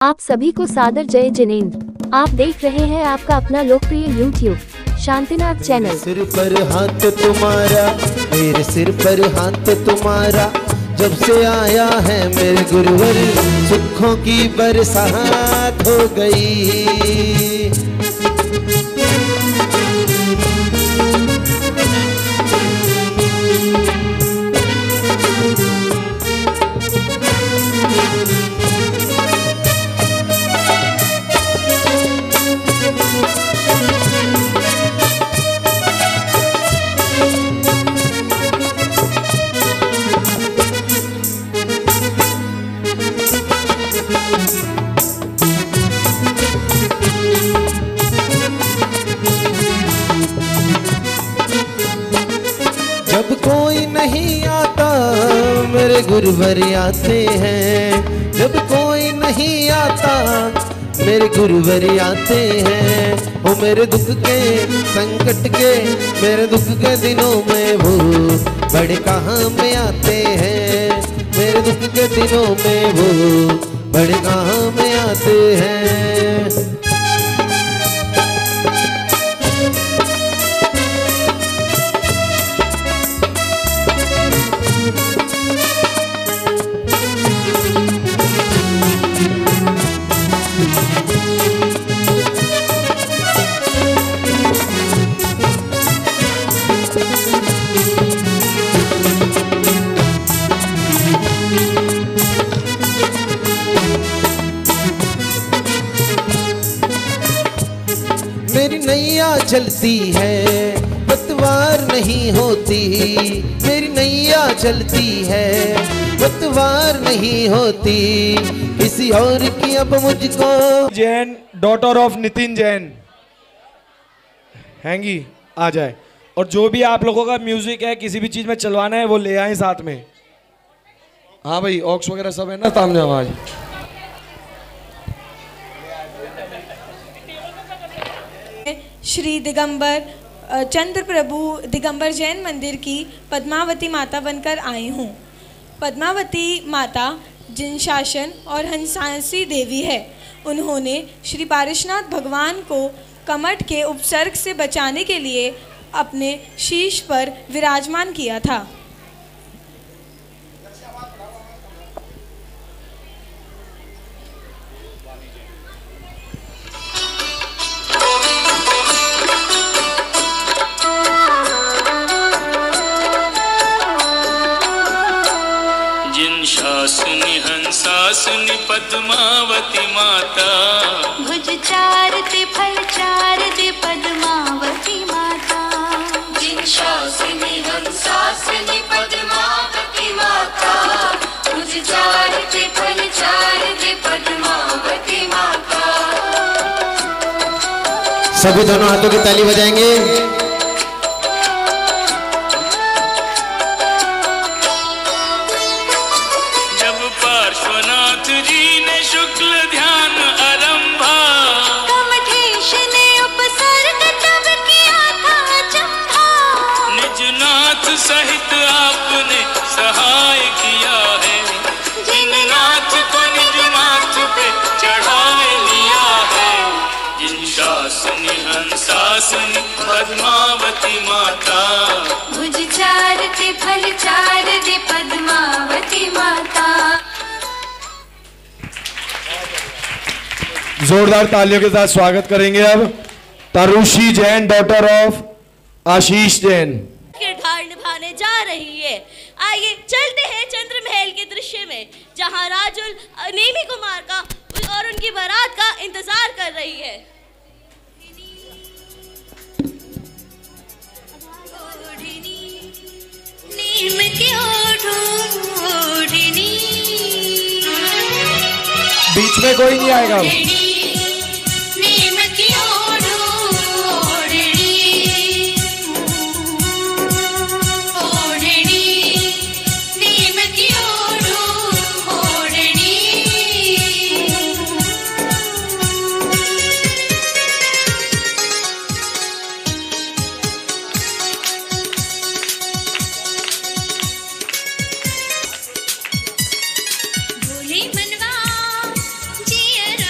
आप सभी को सादर जय जिनेंद्र। आप देख रहे हैं आपका अपना लोकप्रिय YouTube शांतिनाथ चैनल। सिर पर हाथ तुम्हारा, मेरे सिर पर हाथ तुम्हारा, जब से आया है मेरे गुरुवर, सुखों की बरसात हो गई। जब कोई नहीं आता मेरे गुरुवर आते हैं, जब कोई नहीं आता मेरे गुरुवर आते हैं। वो मेरे दुख के संकट के, मेरे दुख के दिनों में वो बड़े काम में आते हैं। मेरे दुख के दिनों में वो बड़े काम में आते हैं। मेरी नैया चलती है पतवार नहीं होती, मेरी नैया चलती है पतवार नहीं होती, किसी और की अब मुझको। जैन, डॉटर ऑफ नितिन जैन हैंगी आ जाए। और जो भी आप लोगों का म्यूजिक है, किसी भी चीज में चलवाना है, वो ले आए साथ में। हाँ भाई, ऑक्स वगैरह सब है ना सामने आवाज। श्री दिगंबर चंद्र प्रभु दिगंबर जैन मंदिर की पद्मावती माता बनकर आई हूँ। पद्मावती माता जिन शासन और हंसासी देवी है, उन्होंने श्री पारसनाथ भगवान को कमठ के उपसर्ग से बचाने के लिए अपने शीश पर विराजमान किया था। शासनी हंसासनी पद्मावती माता, भुज चारते फल चारते पद्मावती माता। जिन शासनी हंसासनी पद्मावती माता, भुज चारते फल चारते पद्मावती माता। सभी दोनों हाथों की ताली बजाएंगे। पार्श्वनाथ जी ने शुक्ल ध्यान आरंभा, कमठेश ने उपसर्ग तब किया था चंपा। निजनाथ सहित आपने सहाय किया है, जिन नाथ को निज माथ पे चढ़ाए लिया है। जिन शासनी हंसासनी पद्मावती माता, भुज चारते फल चारते पद्मावती माता। जोरदार तालियों के साथ स्वागत करेंगे अब तरुषी जैन, डॉटर ऑफ आशीष जैन। किरदार निभाने जा रही है। आइए चलते हैं चंद्र महल के दृश्य में, जहां राजुल नेमी कुमार का और उनकी बारात का इंतजार कर रही है। नीम की ओढ़नी, बीच में कोई नहीं आएगा। नीम की ओढ़नी, नीम की ओढ़नी। भोले मनवा जियर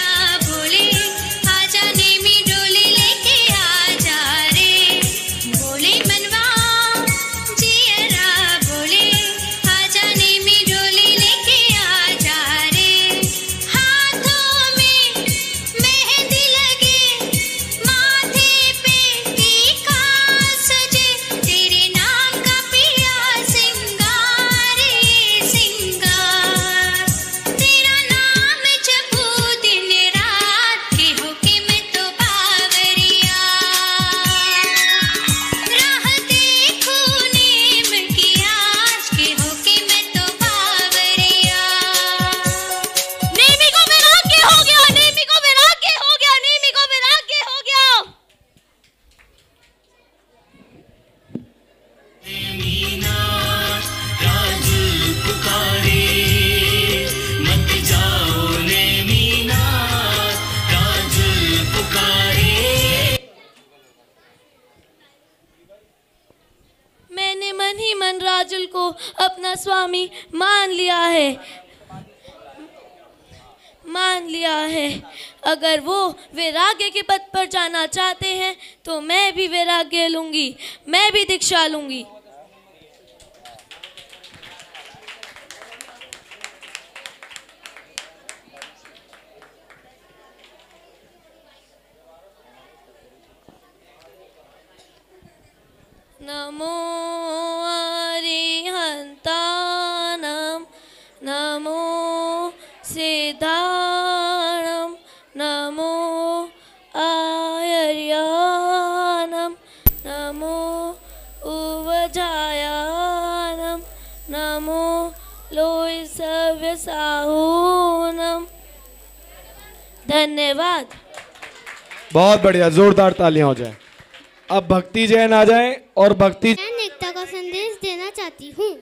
राजुल को अपना स्वामी मान लिया है। अगर वो वैराग्य के पथ पर जाना चाहते हैं तो मैं भी वैराग्य लूंगी, मैं भी दीक्षा लूंगी। नमो अरिहंतानम नमो सिद्धाणम नमो आयर्यानम नमो उवजायानम नमो लोहिसव्यसाहूनम। धन्यवाद। बहुत बढ़िया, जोरदार तालियां हो जाए। अब भक्ति जैन आ जाए और भक्ति मैं एकता का संदेश देना चाहती हूँ।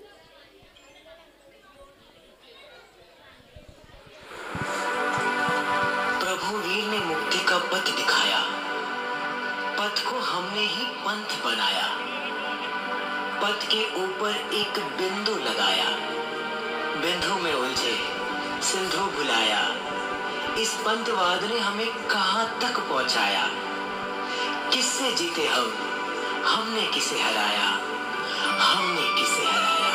प्रभु वीर ने मुक्ति का पथ दिखाया, पथ को हमने ही पंथ बनाया, पथ के ऊपर एक बिंदु लगाया, बिंदु में उलझे सिंधु भुलाया, इस पंथवाद ने हमें कहां तक पहुंचाया। किससे जीते हमने किसे हराया, हमने किसे हराया।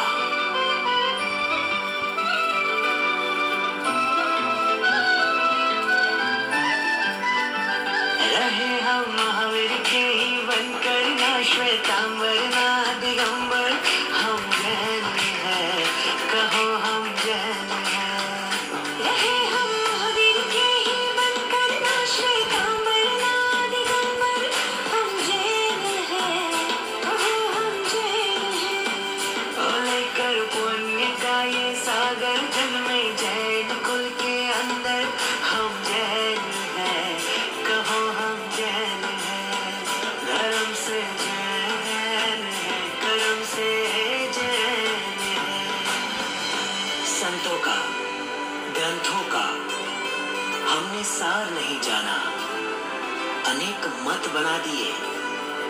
रहे हम महावीर के ही बनकर, ना श्वेतांबर ना दिगंबर, हम जैन हैं, कहो हम जैन हैं। रहे हम महावीर के ही बनकर, ना श्वेतांबर ना दिगंबर, हम जैन हैं, कहो हम जैन हैं। लेकर पुण्य का ये सागर जन्मे जैन कुल के अंदर, हम जैन हैं, कहो हम जैन हैं। धर्म से जैन हैं, कर्म से जैन हैं। संतों का, ग्रंथों का हमने सार नहीं जाना, अनेक मत बना दिए,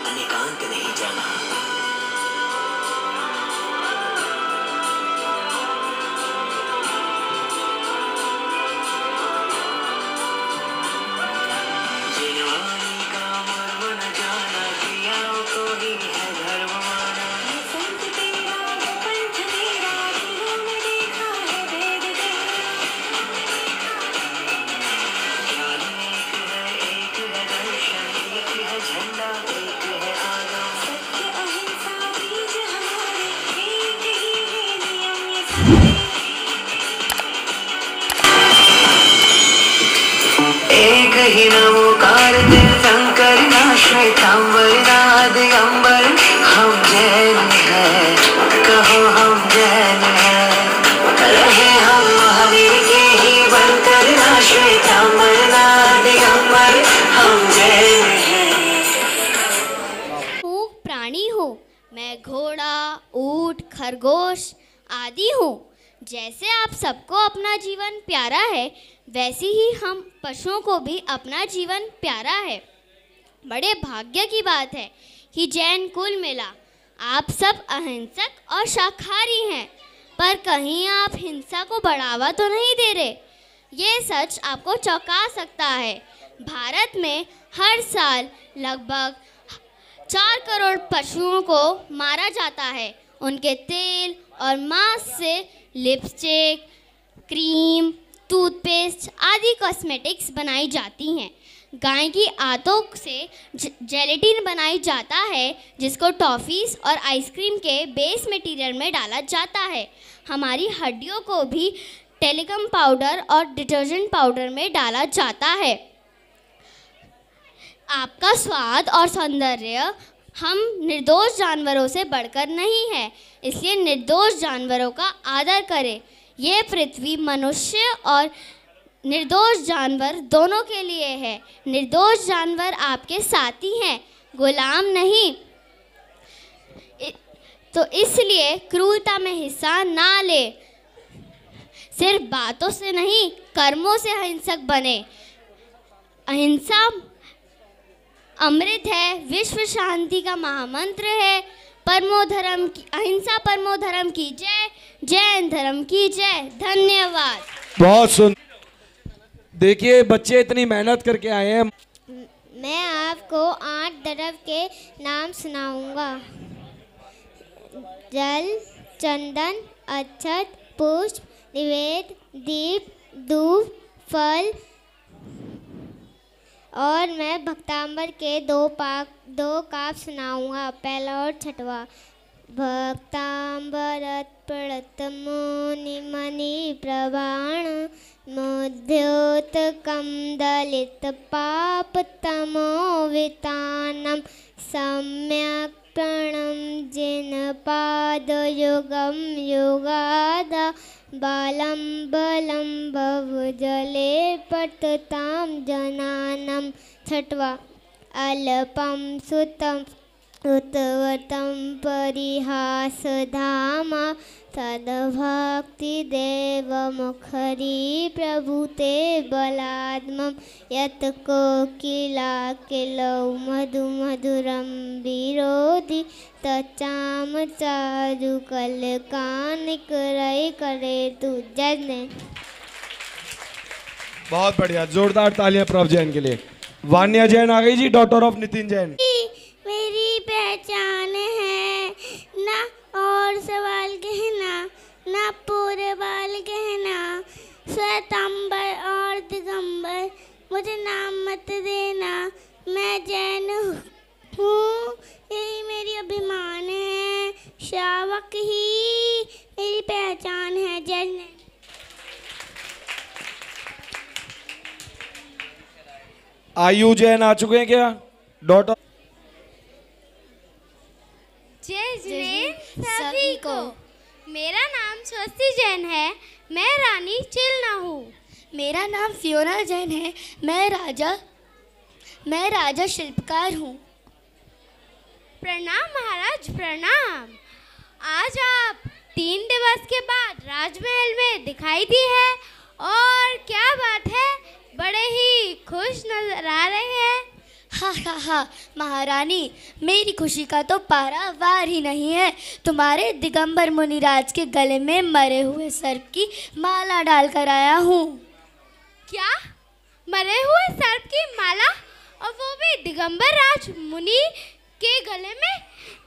अनेकांत नहीं जाना। जिनवानी का मर्म न जाना, क्रियाओं को ही है धर्म माना। ये संत तेरा, वो पंथ मेरा, तीनों में देखा है भेद तेरा। ज्ञान एक है दर्शन, एक है झंडा, एक है आगम। सत्य अहिंसा बीज हमारे, एक ही है नियम ये सारे। एक ही नमोकार तीर्थंकर, ना श्वेतांबर ना दिगंबर, हम जैन हैं, कहो हम जैन हैं। रहे हम महावीर के ही बनकर, ना श्वेतांबर ना दिगंबर, हम जैन हैं। हूँ प्राणी हूँ, मैं घोड़ा, ऊंट, खरगोश आदि हूँ। जैसे आप सबको अपना जीवन प्यारा है, वैसे ही हम पशुओं को भी अपना जीवन प्यारा है। बड़े भाग्य की बात है कि जैन कुल मिला। आप सब अहिंसक और शाकाहारी हैं, पर कहीं आप हिंसा को बढ़ावा तो नहीं दे रहे। ये सच आपको चौंका सकता है। भारत में हर साल लगभग 4 करोड़ पशुओं को मारा जाता है। उनके तेल और मांस से लिपस्टिक, क्रीम, टूथपेस्ट आदि कॉस्मेटिक्स बनाई जाती हैं। गाय की आंतों से जेलेटिन बनाई जाता है, जिसको टॉफ़ीज़ और आइसक्रीम के बेस मटेरियल में डाला जाता है। हमारी हड्डियों को भी टेलिकम पाउडर और डिटर्जेंट पाउडर में डाला जाता है। आपका स्वाद और सौंदर्य हम निर्दोष जानवरों से बढ़कर नहीं है, इसलिए निर्दोष जानवरों का आदर करें। यह पृथ्वी मनुष्य और निर्दोष जानवर दोनों के लिए है। निर्दोष जानवर आपके साथी हैं, गुलाम नहीं। तो इसलिए क्रूरता में हिस्सा ना ले। सिर्फ बातों से नहीं, कर्मों से अहिंसक बने। अहिंसा अमृत है, विश्व शांति का महामंत्र है। अहिंसा परमो धर्म की जय, जैन धर्म की जय। धन्यवाद। बहुत सुंदर। देखिए बच्चे इतनी मेहनत करके आए हैं। मैं आपको 8 द्रव्य के नाम सुनाऊंगा। जल, चंदन, अक्षत, पुष्प, निवेद, दीप, धूप, फल। और मैं भक्तांबर के 2 काव्य सुनाऊंगा, पहला और छठवा। भक्तांबर प्रणत मुनि मणि प्रवाण, मुद्योतकं दलित पाप तमोवितानम, सम्यक प्रणम जिन पाद युगम युगादा, बालम बलम भवजले पतताम जनानम। छठवा। अल्पम सुतम उत्तवतम परिहास धामा, सद्भक्ति देव मुखरी प्रभुते बलात्मम, यत कोकिला किलौ मधु मधुरम विरोधी, तचाम चारु कल कानिक रई करे तू जने। बहुत बढ़िया, जोरदार तालियां प्रभ जैन के लिए। वान्या जैन आ गई जी, डॉटर ऑफ नितिन जैन। मेरी पहचान है ना और सवाल कहना, ना पूरे बाल कहना, श्वेतांबर और दिगंबर, मुझे नाम मत देना। मैं जैन हूँ, यही मेरी अभिमान है, श्रावक ही मेरी पहचान है। जैन। आयु जैन आ चुके हैं क्या? डॉटर। जय जैन सभी को। मेरा नाम स्वस्ति जैन है, मैं रानी चिलना हूँ। मेरा नाम फियोना जैन है, मैं राजा शिल्पकार हूँ। प्रणाम महाराज, प्रणाम। आज आप 3 दिवस के बाद राजमहल में दिखाई दी है, और क्या बात है, बड़े ही खुश नजर आ रहे हैं। हा महारानी, मेरी खुशी का तो पारावार ही नहीं है। तुम्हारे दिगंबर मुनिराज के गले में मरे हुए सर्प की माला डालकर आया हूँ। क्या? मरे हुए सर्प की माला, और वो भी दिगंबर राज मुनि के गले में?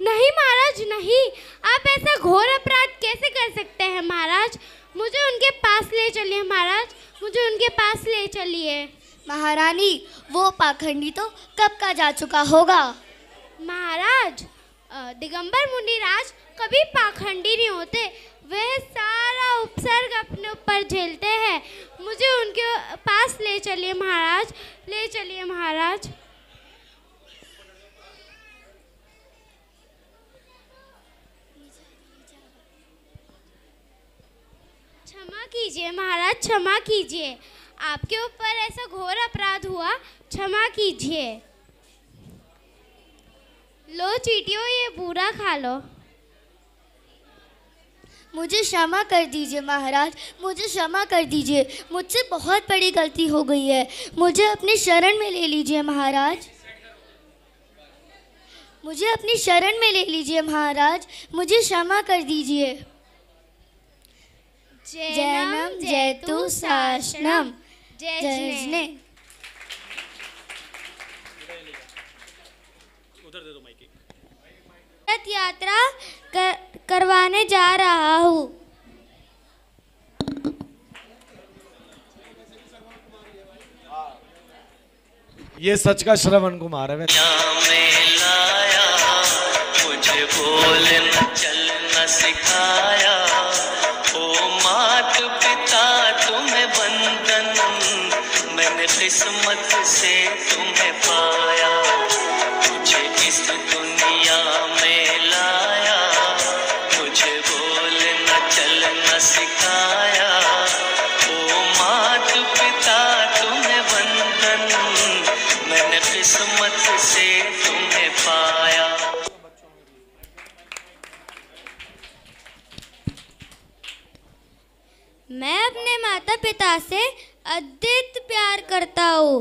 नहीं महाराज नहीं, आप ऐसा घोर अपराध कैसे कर सकते हैं महाराज? मुझे उनके पास ले चलिए महाराज, मुझे उनके पास ले चलिए। महारानी, वो पाखंडी तो कब का जा चुका होगा। महाराज, दिगंबर मुनिराज कभी पाखंडी नहीं होते, वह सारा उपसर्ग अपने ऊपर झेलते हैं। मुझे उनके पास ले चलिए महाराज, ले चलिए महाराज। क्षमा कीजिए महाराज, क्षमा कीजिए, आपके ऊपर ऐसा घोर अपराध हुआ, क्षमा कीजिए। लो चीटियों, ये बूरा खा लो। मुझे क्षमा कर दीजिए महाराज, मुझे क्षमा कर दीजिए, मुझसे बहुत बड़ी गलती हो गई है, मुझे अपनी शरण में ले लीजिए महाराज, मुझे अपनी शरण में ले लीजिए महाराज, मुझे क्षमा कर दीजिए। जैनम जयतु शासनम। जय। रथ यात्रा करवाने जा रहा हूँ। ये सच का श्रवण कुमार है। लाया मुझे बोलना चलना सिखाया, ओ मात पिता तुम्हें बंधन, मैंने किस्मत से तुम्हें पाया, मुझे इस दुनिया में लाया, मुझे बोलना चलना सिखाया, ओ मात पिता तुम्हें बंधन, मैंने किस्मत से तुम्हें पाया। मैं अपने माता पिता से अद्वित प्यार करता हूँ।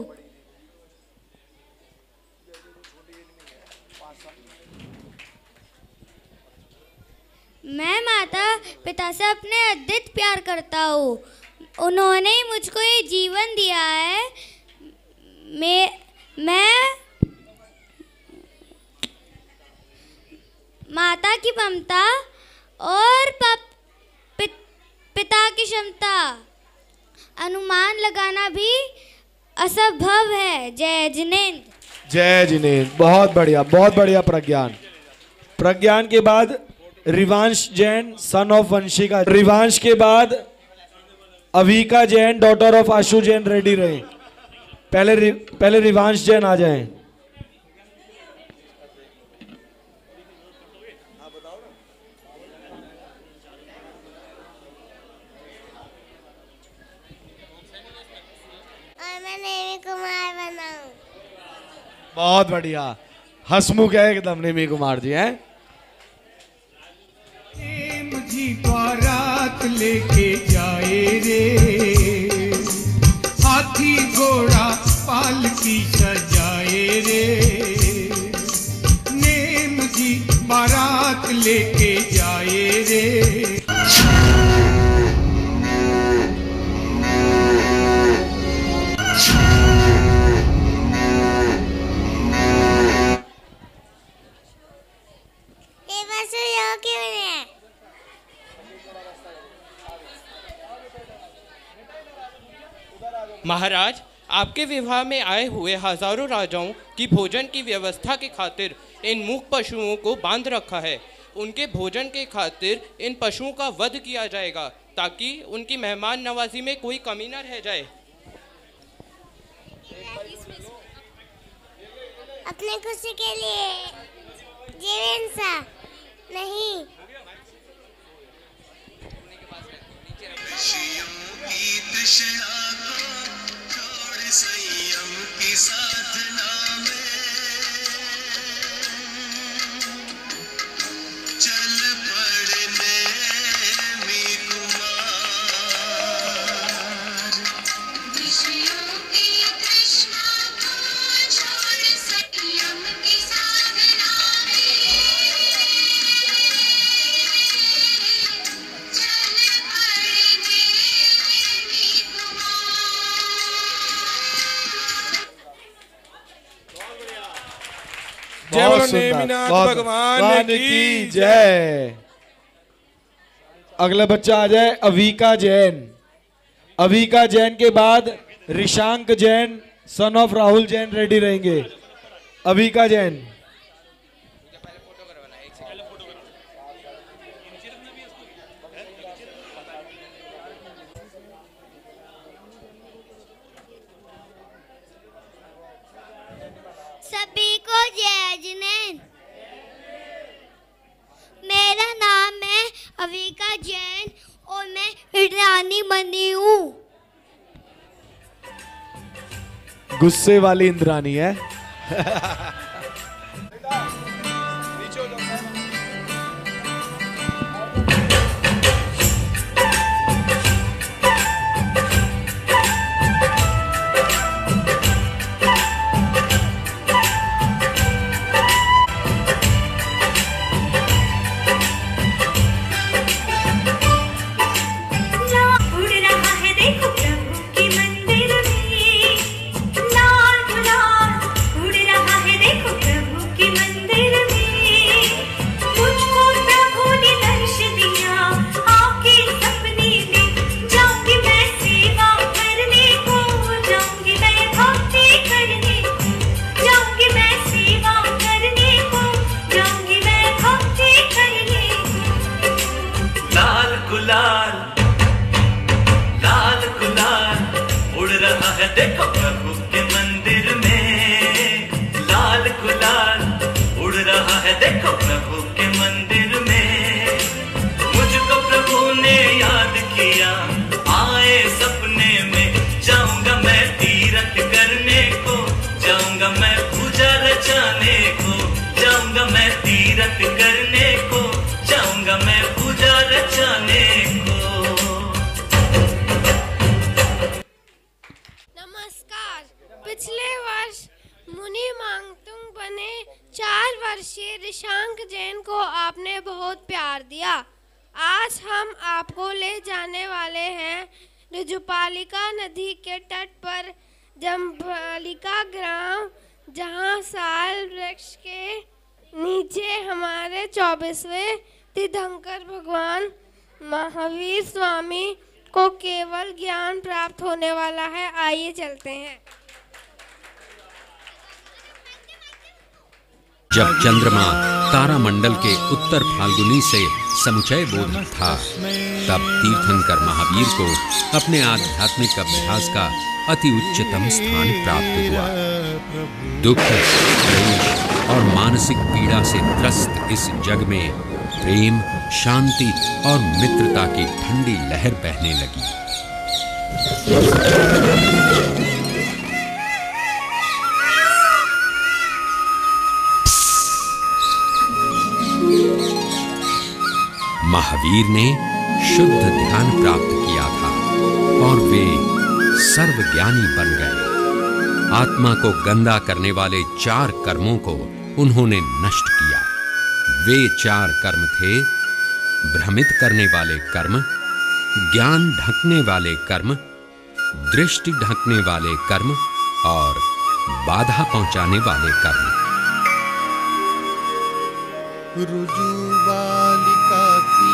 मैं माता पिता से अपने अद्वित प्यार करता हूँ। उन्होंने ही मुझको ये जीवन दिया है। मैं माता की ममता और पिता की क्षमता अनुमान लगाना भी असंभव है। जय जिनेंद्र। जय जिनेंद्र। बहुत बढ़िया प्रज्ञान। प्रज्ञान के बाद रिवांश जैन सन ऑफ वंशिका। रिवांश के बाद Avika Jain daughter of Ashu Jain ready रहे। पहले रिवांश जैन आ जाएं। और मैं नेमी कुमार बनाऊं। बहुत बढ़िया, हंसमुख है एकदम नेमी कुमार जी हैं। जी बारात लेके जाए रे, हाथी घोड़ा पालकी सजाए रे। नेम जी बारात लेके जाए रे। महाराज, आपके विवाह में आए हुए हजारों राजाओं की भोजन की व्यवस्था के खातिर इन मूक पशुओं को बांध रखा है। उनके भोजन के खातिर इन पशुओं का वध किया जाएगा ताकि उनकी मेहमान नवाजी में कोई कमी न रह जाए। अपने खुशी के लिए जीवन सा नहीं। संयम की साधना में चल पड़ने मी कुमार। विषयों की तृष्णा को छोड़ संयम की साधना में चल पड़ने मी कुमार। जय बोलो नेमिनाथ भगवान की जय। अगला बच्चा आ जाए अविका जैन। अविका जैन के बाद Rishank Jain son of Rahul Jain ready रहेंगे। अविका जैन। सभी को जय जिनेंद्र। मेरा नाम है अविका जैन और मैं इंद्रानी बनी हूँ। गुस्से वाली इंद्रानी है। देखो प्रभु के मंदिर में लाल गुलाल उड़ रहा है। देखो प्रभु के मंदिर में मुझको प्रभु ने याद किया। आए सपने में जाऊंगा मैं तीरथ करने को, जाऊंगा मैं पूजा रचाने को, जाऊंगा मैं तीरथ करने को, जाऊंगा मैं पूजा रचाने को। पिछले वर्ष मुनि मांगतुंग बने 4 वर्षीय ऋषांक जैन को आपने बहुत प्यार दिया। आज हम आपको ले जाने वाले हैं ऋजुपालिका नदी के तट पर जम्बालिका ग्राम, जहाँ साल वृक्ष के नीचे हमारे 24वें तीर्थंकर भगवान महावीर स्वामी को केवल ज्ञान प्राप्त होने वाला है। आइए चलते हैं। जब चंद्रमा तारामंडल के उत्तर फाल्गुनी से समुचय बोध था, तब तीर्थंकर महावीर को अपने आध्यात्मिक अभ्यास का अति उच्चतम स्थान प्राप्त हुआ। दुख, क्लेश और मानसिक पीड़ा से त्रस्त इस जग में प्रेम, शांति और मित्रता की ठंडी लहर बहने लगी। महावीर ने शुद्ध ध्यान प्राप्त किया था और वे सर्वज्ञानी बन गए। आत्मा को गंदा करने वाले 4 कर्मों को उन्होंने नष्ट किया। वे 4 कर्म थे: भ्रमित करने वाले कर्म, ज्ञान ढकने वाले कर्म, दृष्टि ढकने वाले कर्म और बाधा पहुंचाने वाले कर्म।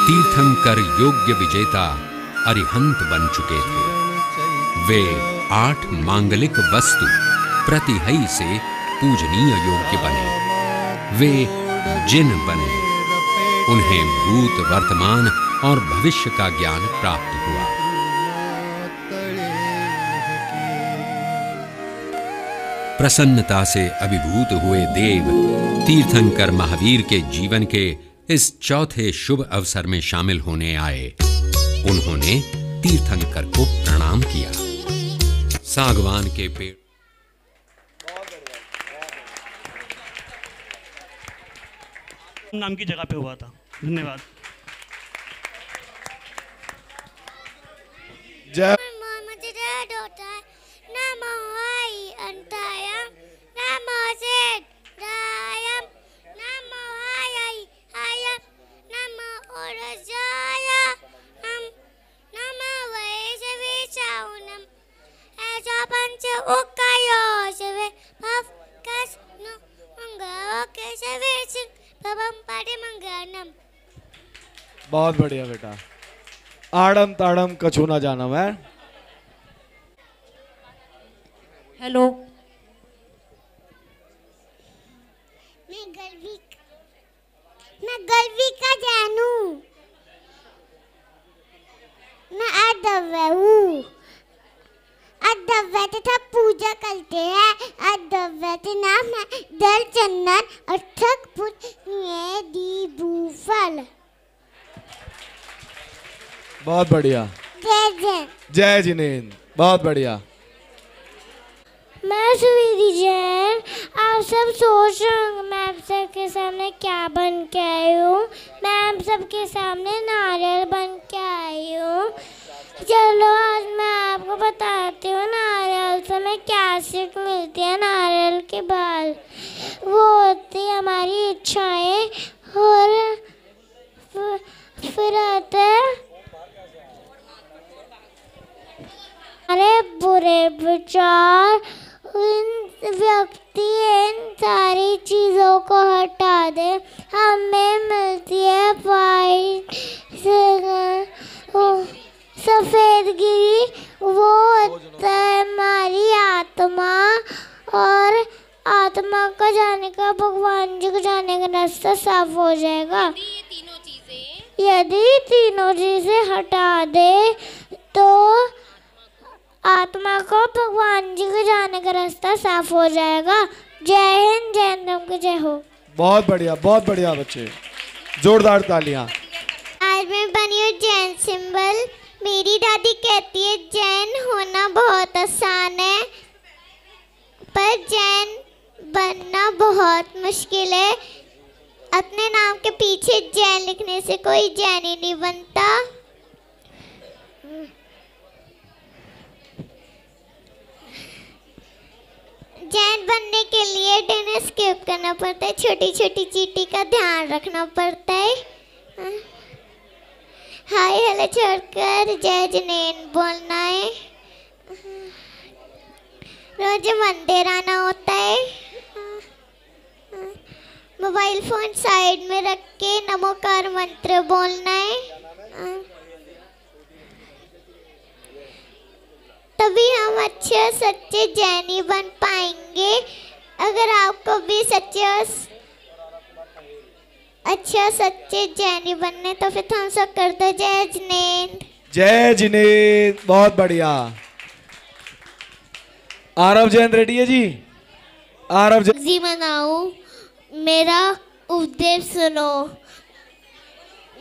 तीर्थंकर योग्य विजेता अरिहंत बन चुके थे। वे 8 मांगलिक वस्तु प्रतिहई से पूजनीय योग्य बने। वे जिन बने। उन्हें भूत, वर्तमान और भविष्य का ज्ञान प्राप्त हुआ। प्रसन्नता से अभिभूत हुए देव तीर्थंकर महावीर के जीवन के इस चौथे शुभ अवसर में शामिल होने आए। उन्होंने तीर्थंकर को प्रणाम किया। सागवान के पेड़ नाम की जगह पे हुआ था। धन्यवाद। जय बहुत बढ़िया बेटा। आड़म ताड़म कछु ना जानम है। हेलो, मैं गर्विका जानू। मैं अदव्य हूँ। अदव्य तथा पूजा करते हैं। अदव्य नाम है दल चंदन और फल। बहुत बढ़िया। जय जय। जय जिनेंद्र, बहुत बढ़िया। मैं सुविधि जैन। आप सब सोच रहे होंगे मैं आप सबके सामने क्या बन के आई हूँ। मैं आप सबके सामने नारियल बन के आई हूँ। चलो आज मैं आपको बताती हूँ नारियल से हमें क्या सीख मिलती है। नारियल के बाल वो होती है हमारी इच्छाएं और फिर आते हमारे बुरे विचार। व्यक्ति इन सारी चीज़ों को हटा दे, हमें मिलती है वाइट सफ़ेदगिरी। वो होता है हमारी आत्मा और आत्मा का जाने का, भगवान जी को जाने का रास्ता साफ हो जाएगा। यदि तीनों चीज़ें हटा दे तो आत्मा को भगवान जी को जाने का रास्ता साफ हो जाएगा। जय हिंद, जय हिंद, जय हो। बहुत बढ़िया बच्चे, जोरदार तालियां। आज मैं बनी हूँ जैन सिंबल। मेरी दादी कहती है जैन होना बहुत आसान है, पर जैन बनना बहुत मुश्किल है। अपने नाम के पीछे जैन लिखने से कोई जैन ही नहीं बनता। जैन बनने के लिए डिनर स्किप करना पड़ता है। छोटी छोटी चीटी का ध्यान रखना पड़ता है। हाय हेलो छोड़कर जय जिनेन बोलना है। रोज मंदिर आना होता है। मोबाइल फोन साइड में रख के नमोकार मंत्र बोलना है। तभी हम अच्छे सच्चे जैनी बन पाएंगे। अगर आपको भी अच्छा सच्चे जैनी बनने तो फिर हम सब कर दो जय जिनेंद्र। जय जिनेंद्र, बहुत बढ़िया। आरव जैन रेडी है जी? आरव जैन जी मनाऊं, मेरा उपदेश सुनो।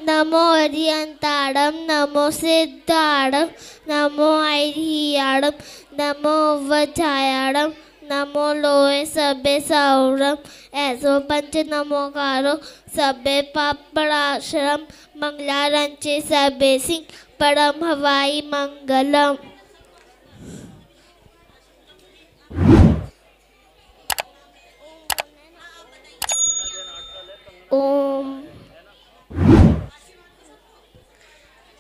नमो हरियंताड़म नमो सिद्धाड़म नमो ऐरियाड़म नमो वज्रायाड़म नमो लोहे सबे सौरम ऐसो पंच नमोकारो सबे पापड़ाश्रम मंगलारंचे सबे सिंह परम हवाई मंगलम। ओम।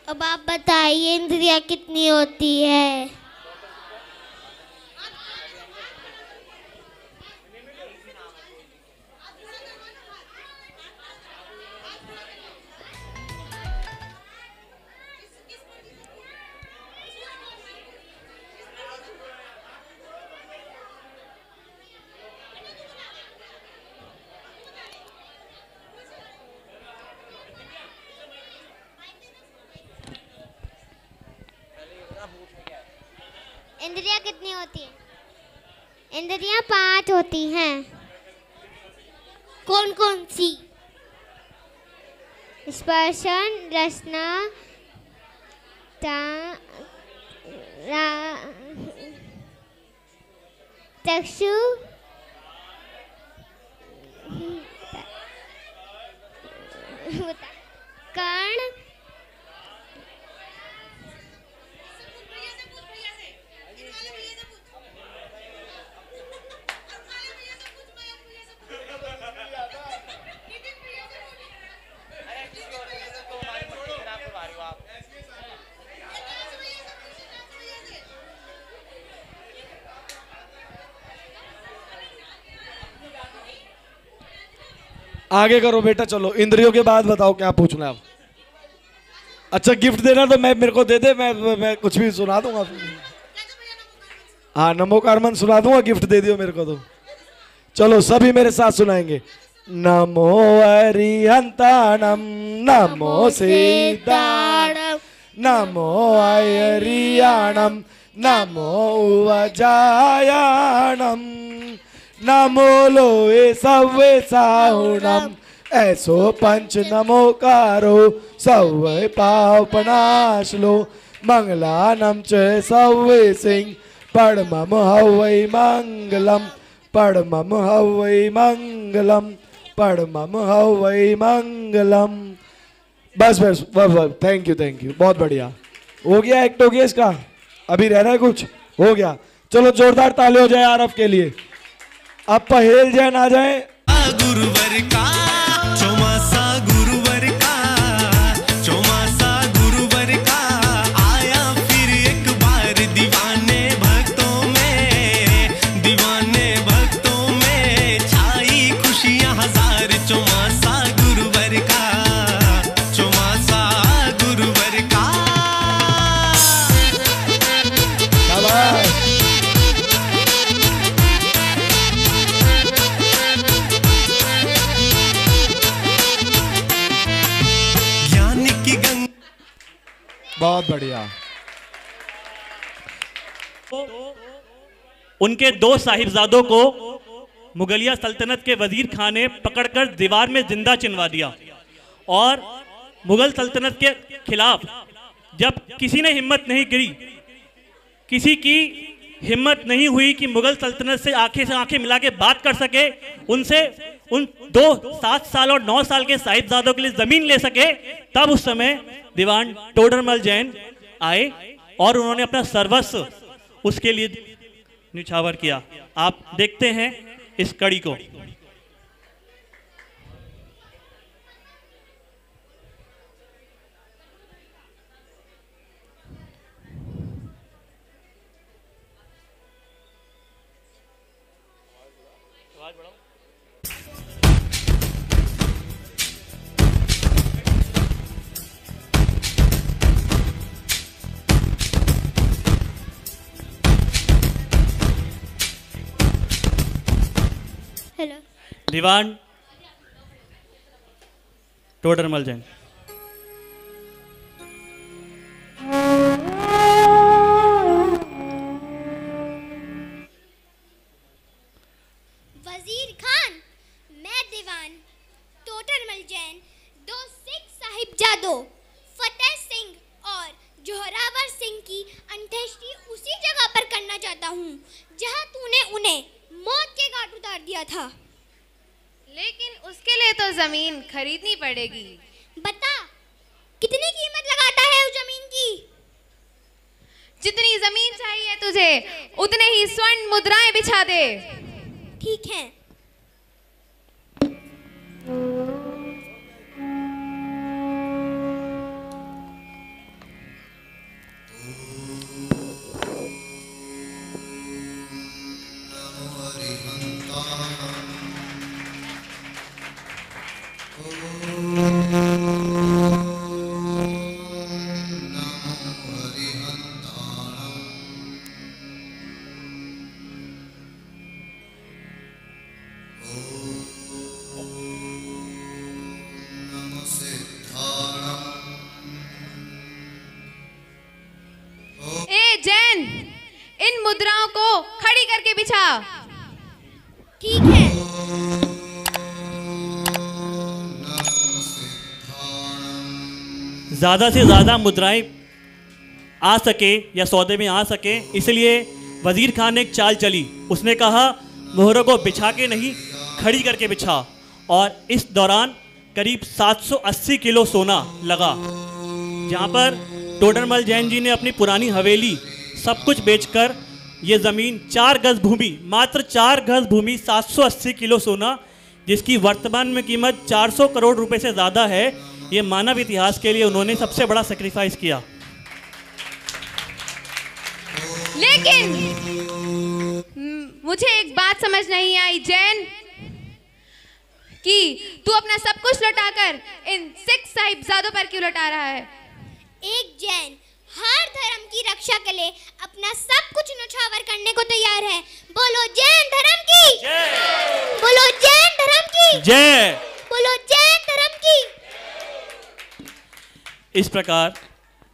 अब आप बताइए इंद्रियां कितनी होती है? इंद्रियां कितनी होती हैं? इंद्रियां 5 होती हैं। कौन कौन सी? स्पर्शन, रसना, चक्षु, कर्ण, आगे करो बेटा, चलो इंद्रियों के बाद बताओ क्या पूछना है अब। अच्छा गिफ्ट देना तो मेरे को दे दे, मैं कुछ भी सुना दूंगा। हाँ नमोकार मंत्र सुना दूंगा, गिफ्ट दे दियो मेरे को तो। चलो सभी मेरे साथ सुनाएंगे। नमो अरिहंताणम नमो सिद्धाणम नमो अरियाणम नमो वज्रायाणम नमो लोहे सवे साहुणम ऐसो पंच नमोकारो सवे पापनाशलो मंगलानम च सवे सिंह परमम हवै मंगलम परमम हवै मंगलम परमम हवै मंगलम। बस बस थैंक यू बहुत बढ़िया हो गया। एक्ट हो गया इसका, अभी रह रहा है कुछ, हो गया। चलो जोरदार ताली हो जाए आरव के लिए। अब पहेल जैन आ जाए। गुरुवर का चौमासा गुरुवर का चौमासा गुरुवर का आया फिर एक बार दीवाने भक्तों में छाई खुशियां हजार। चौमासा गुरुवर का चौमासा गुरुवर का। बहुत बढ़िया। उनके 2 साहिबजादों को मुगलिया सल्तनत के वजीर खान ने पकड़कर दीवार में जिंदा चिनवा दिया और मुगल सल्तनत के खिलाफ जब किसी ने हिम्मत नहीं करी, किसी की हिम्मत नहीं हुई कि मुगल सल्तनत से आंखें मिला के बात कर सके, उनसे उन 2 7 साल और 9 साल के साहिबजादों के लिए जमीन ले सके, तब उस समय दीवान टोडरमल जैन आए और उन्होंने अपना सर्वस्व उसके लिए निछावर किया। आप देखते हैं इस कड़ी को। हेलो। दीवान टोडरमल जैन। वजीर खान, मैं दीवान टोडरमल जैन दो सिख साहिबजादों फतेह सिंह और जोहरावर सिंह की अंत्येष्टि उसी जगह पर करना चाहता हूँ जहाँ तूने उन्हें मौत के घाट उतार दिया था। लेकिन उसके लिए तो जमीन खरीदनी पड़ेगी। बता, कितनी कीमत लगाता है उस जमीन की? जितनी जमीन चाहिए तुझे उतने ही स्वर्ण मुद्राएं बिछा दे। ठीक है। ए जैन, इन मुद्राओं को खड़ी करके बिछा। ठीक है। ज़्यादा से ज़्यादा मुद्राएं आ सके या सौदे में आ सके, इसलिए वजीर खान ने एक चाल चली। उसने कहा मोहरों को बिछा के नहीं, खड़ी करके बिछा। और इस दौरान करीब 780 किलो सोना लगा। जहाँ पर टोडरमल जैन जी ने अपनी पुरानी हवेली सब कुछ बेचकर ये ज़मीन 4 गज भूमि, मात्र 4 गज भूमि, 780 किलो सोना, जिसकी वर्तमान में कीमत 400 करोड़ रुपए से ज़्यादा है, ये मानव इतिहास के लिए उन्होंने सबसे बड़ा सेक्रीफाइस किया। लेकिन मुझे एक बात समझ नहीं आई जैन, कि तू अपना सब कुछ लौटाकर इन सिख साहिबजादों पर क्यों लौटा रहा है? एक जैन हर धर्म की रक्षा के लिए अपना सब कुछ न्यौछावर करने को तैयार है। बोलो जैन धर्म की जय। बोलो जैन धर्म की जय। बोलो जैन धर्म की। इस प्रकार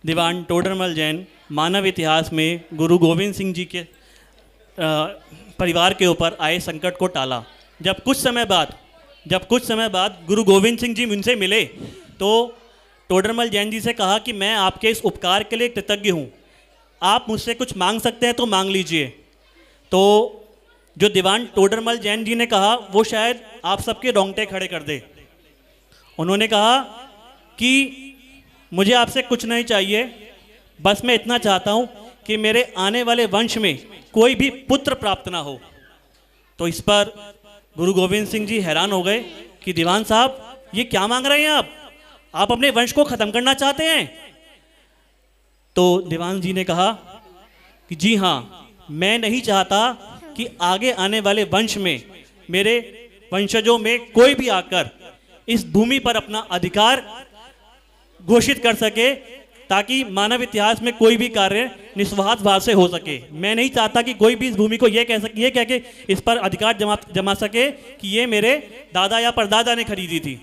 दीवान टोडरमल जैन मानव इतिहास में गुरु गोविंद सिंह जी के परिवार के ऊपर आए संकट को टाला। जब कुछ समय बाद गुरु गोविंद सिंह जी उनसे मिले तो टोडरमल जैन जी से कहा कि मैं आपके इस उपकार के लिए कृतज्ञ हूँ, आप मुझसे कुछ मांग सकते हैं तो मांग लीजिए। तो जो दीवान टोडरमल जैन जी ने कहा वो शायद आप सबके रोंगटे खड़े कर दे। उन्होंने कहा कि मुझे आपसे कुछ नहीं चाहिए, बस मैं इतना चाहता हूँ कि मेरे आने वाले वंश में कोई भी पुत्र प्राप्त ना हो। तो इस पर गुरु गोविंद सिंह जी हैरान हो गए कि दीवान साहब ये क्या मांग रहे हैं आप अपने वंश को ख़त्म करना चाहते हैं? तो दीवान जी ने कहा कि जी हाँ, मैं नहीं चाहता कि आगे आने वाले वंश में मेरे वंशजों में कोई भी आकर इस भूमि पर अपना अधिकार घोषित कर सके, ताकि मानव इतिहास में कोई भी कार्य निस्वार्थ भाव से हो सके। मैं नहीं चाहता कि कोई भी इस भूमि को ये कह के इस पर अधिकार जमा सके कि ये मेरे दादा या परदादा ने खरीदी थी।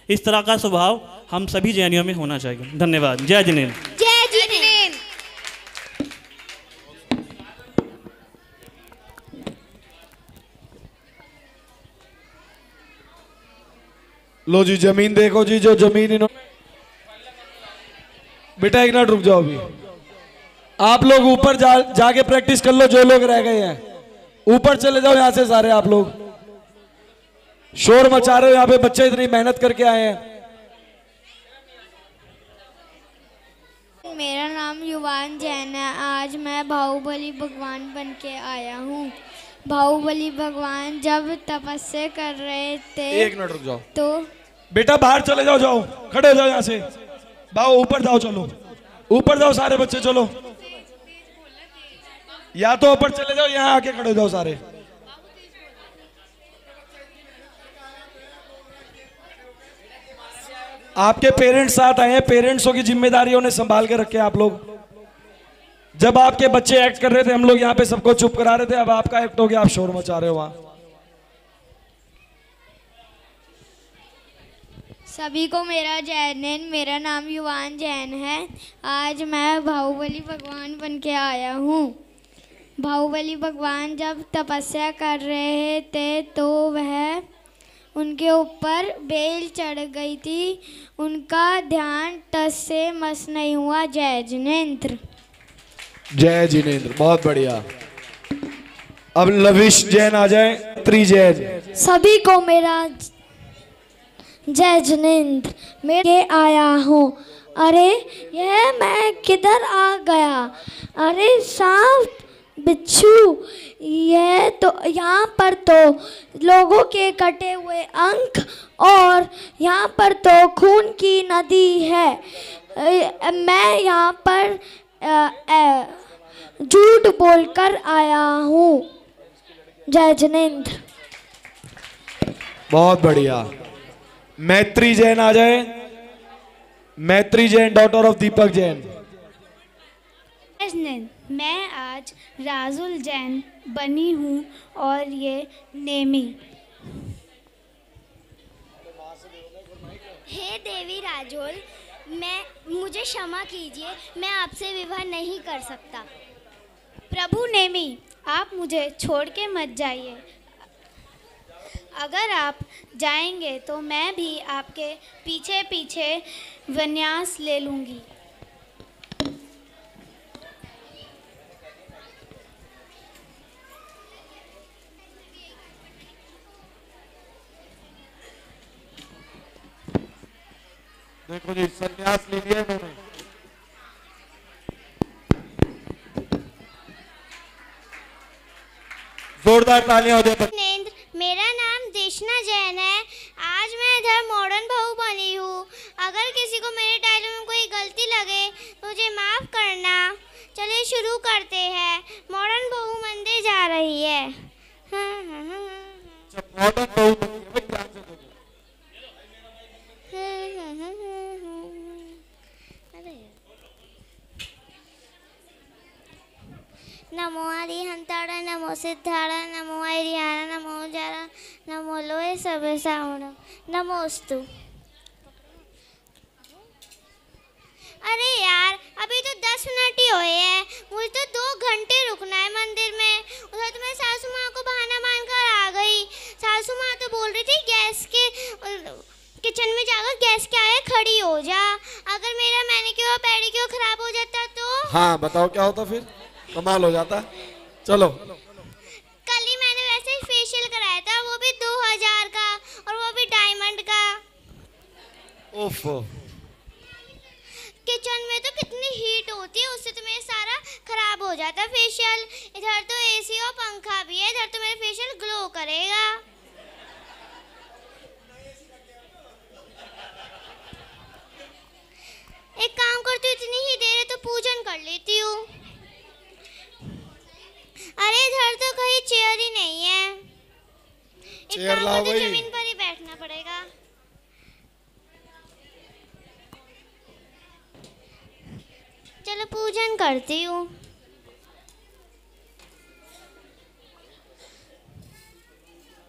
इस तरह का स्वभाव हम सभी जैनियों में होना चाहिए। धन्यवाद। जय जिनेन्द्र। जय जिनेन्द्र। लो जी जमीन देखो जी, जो जमीन इन्होंने। बेटा एक मिनट रुक जाओ, अभी आप लोग ऊपर जाके प्रैक्टिस कर लो। जो लोग रह गए हैं ऊपर चले जाओ, यहां से सारे आप लोग शोर मचा रहे हो। यहाँ पे बच्चे इतनी मेहनत करके आए हैं। मेरा नाम युवान जैन है। आज मैं बाहुबली भगवान बन के आया हूँ। बाहुबली भगवान जब तपस्या कर रहे थे। एक मिनट रुक जाओ तो बेटा बाहर चले जाओ, जाओ खड़े हो जाओ यहाँ से। बाबू ऊपर जाओ, चलो ऊपर जाओ सारे बच्चे, चलो या तो ऊपर चले जाओ, यहाँ आके खड़े हो जाओ सारे। आपके पेरेंट्स साथ आए हैं, पेरेंट्सों की जिम्मेदारी उन्हें संभाल के रखे आप लोग। जब आपके बच्चे एक्ट कर रहे थे हम लोग यहाँ पे सबको चुप करा रहे थे, अब आपका एक्ट हो गया, आप शोर मचा रहे हो वहां। सभी को मेरा जय हिंद। मेरा नाम युवान जैन है। आज मैं बाहुबली भगवान बन के आया हूँ। बाहुबली भगवान जब तपस्या कर रहे थे तो वह उनके ऊपर बेल चढ़ गई थी, उनका ध्यान टस से मस नहीं हुआ। जय जिनेंद्र। जय जिनेंद्र, बहुत बढ़िया। अब लविश जैन आ जाए, जैन। सभी को मेरा जय जिनेंद्र। मैं आया हूँ। अरे यह मैं किधर आ गया? अरे सांप बिच्छू, यह तो यहाँ पर तो लोगों के कटे हुए अंक और यहाँ पर तो खून की नदी है। मैं यहाँ पर झूठ बोलकर आया हूँ। जय जिनेंद्र। बहुत बढ़िया। मैत्री जैन आ जाए। मैत्री जैन, डॉटर ऑफ दीपक जैन। मैं आज राजुल जैन बनी हूँ और ये नेमी। हे देवी राजुल, मुझे क्षमा कीजिए, मैं आपसे विवाह नहीं कर सकता। प्रभु नेमी, आप मुझे छोड़ के मत जाइए। अगर आप जाएंगे तो मैं भी आपके पीछे पीछे विन्यास ले लूँगी। देखो जी, संन्यास ले लिया इन्होंने। जोरदार तालियां हो जाए। मेरा नाम देशना जैन है। आज मैं इधर मॉडर्न बहू बनी हूँ। अगर किसी को मेरे डायलॉग में कोई गलती लगे तो मुझे माफ करना। चलिए शुरू करते हैं। मॉडर्न बहू मंदिर जा रही है। मॉडर्न बहू ध्यान से देखो। नमो हरिहंताड़ा, नमो सिद्धाड़ा, नमो हरियाणा, नमो जारा, नमो लोहे सबे सावण, नमोस्तु। अरे यार, अभी तो 10 मिनट ही हुए हैं। मुझे तो 2 घंटे रुकना है मंदिर में। उधर तो मैं सासू माँ को बहाना मानकर आ गई। सासू माँ तो बोल रही थी गैस के किचन में जाकर गैस के आगे खड़ी हो जा। अगर मेरा मैनिक्योर और पेडिक्योर खराब हो जाता तो? हाँ बताओ क्या होता फिर? कमाल हो जाता। चलो। कल ही मैंने वैसे फेशियल कराया था, वो भी 2000 का और वो भी डायमंड का। ओफो। किचन में तो कितनी हीट होती है, उससे तो मेरा सारा खराब हो जाता फेशियल। इधर तो एसी और पंखा भी है, इधर तो मेरा फेशियल ग्लो करेगा। एक काम करती हूँ, इतनी ही देर है तो पूजन कर लेती हूँ। अरे इधर तो कहीं चेयर ही नहीं है। एक काम करती हूँ, जमीन पर ही बैठना पड़ेगा। चलो पूजन करती हूँ।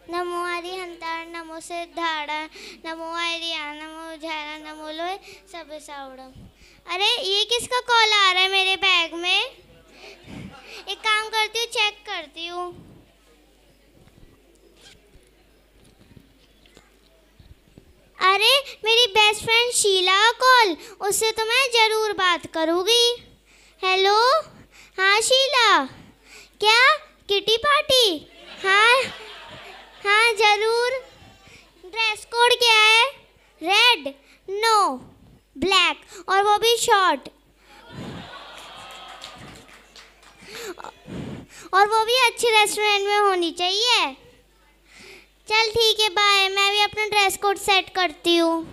नमो हरिहंताड़, नमो सिद्धाड़ा, नमो हरियाणा, नमो झारा, नमो लोहे सब साउड़म। अरे ये किसका कॉल आ रहा है मेरे बैग में? एक काम करती हूँ, चेक करती हूँ। अरे मेरी बेस्ट फ्रेंड शीला का कॉल, उससे तो मैं ज़रूर बात करूँगी। हेलो, हाँ शीला, क्या किटी पार्टी? हाँ हाँ ज़रूर। ड्रेस कोड क्या है? रेड, नो, ब्लैक, और वो भी शॉर्ट, और वो भी अच्छे रेस्टोरेंट में होनी चाहिए। चल ठीक है, बाय। मैं भी अपना ड्रेस कोड सेट करती हूँ।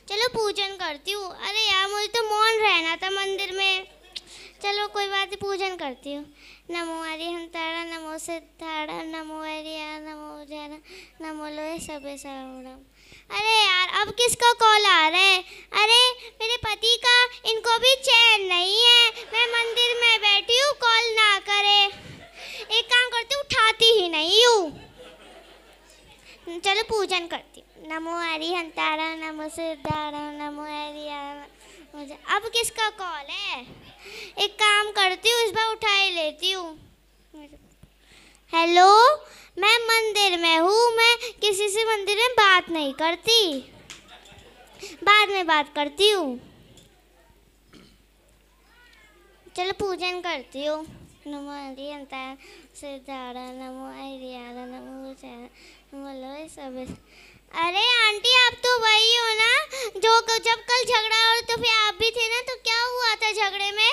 चलो पूजन करती हूँ। अरे यार, मुझे तो मौन रहना था मंदिर में। चलो कोई बात नहीं, पूजन करती हूँ। नमो हरिहंताड़ा, नमो सिद्धार्थ नमो हरिया नमो जय नमो लोहे सबे सर्वम। अरे यार अब किसका कॉल आ रहा है? अरे मेरे पति का, इनको भी चैन नहीं है। मैं मंदिर में बैठी हूँ, कॉल ना करे। एक काम करती हूँ, उठाती ही नहीं हूँ। चलो पूजन करती हूँ। नमो हरिहंतारा नमो सिद्धारा नमो हरिया। अब किसका कॉल है? एक काम करती हूँ, इस बार उठा ही लेती हूँ। हेलो, मैं मंदिर में हूँ। मैं किसी से मंदिर में बात नहीं करती, बाद में बात करती हूँ। चलो पूजन करती हूँ। नमो हरिहंतारा सिद्धारा नमो हरिया नमो जय बोलो सब। अरे आंटी, आप तो वही हो ना जो जब कल झगड़ा हो तो फिर आप भी थे ना, तो क्या हुआ था झगड़े में?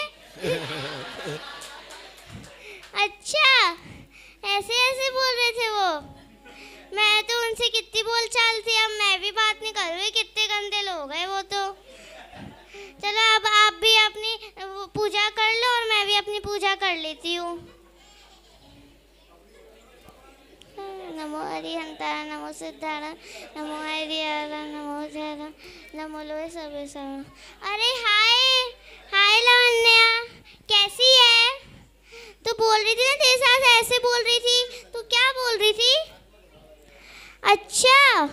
अच्छा, ऐसे ऐसे बोल रहे थे वो। मैं तो उनसे कितनी बोल चाल थी, अब मैं भी बात नहीं कर रही। कितने गंदे लोग हैं वो तो। चलो अब आप भी अपनी पूजा कर लो और मैं भी अपनी पूजा कर लेती हूँ। नमो हरिहंतारा नमो सिद्धारा नमो हरियारा नमो जयरा नमो लोहे सबे सर्वम। अरे हाय हाय लावण्या, कैसी है? तो बोल रही थी ना तेरे साथ ऐसे बोल रही थी, तो क्या बोल रही थी? अच्छा,